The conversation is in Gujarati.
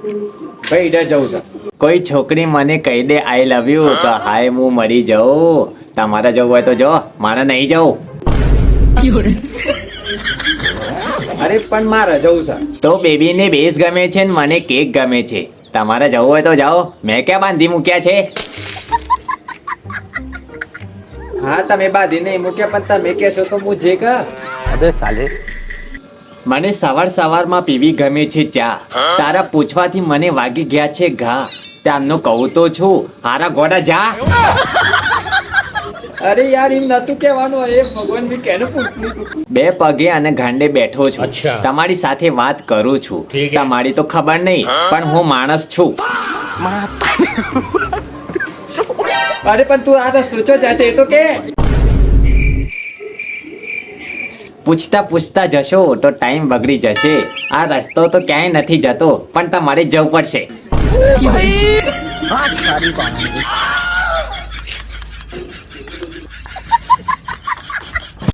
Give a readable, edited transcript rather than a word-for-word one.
ભાઈ ઈડર જવું છે. કોઈ છોકરી મને કહી દે આઈ લવ યુ તો હાય હું મરી જાઉં. તમારે જવું હોય તો જો, મારે નહીં જવું. અરે પણ મારે જવું છે. તો બેબીને બેસ ગમે છે ને મને કેક ગમે છે. તમારે જવું હોય તો જાઓ, મેં ક્યાં બાંધી મૂક્યા છે. હા તમે બાંધી નહીં મૂક્યા પણ તમે કહેશો તો હું જે કા. મને સવાર સવારમાં પીવી ગમે છે ચા. તારા પૂછવાથી મને વાગી ગયા છે ઘા. ત્યારનું કહું તો છું, હારા ઘોડા જા. અરે યાર એમ નતું કહેવાનું. અરે ભગવાન મેં કેને પૂછ્યું તું? બે પગે અને ગાંડે બેઠો છું. તમારી સાથે વાત કરું છું. તમારી તો ખબર નહીં પણ હું માણસ છું. અરે પણ તું આ રસ્તો ચો જશે એ તો કે. પૂછતા પૂછતા જશો તો ટાઈમ બગડી જશે. આ રસ્તો તો ક્યાંય નથી જતો પણ તમારે જવું પડશે.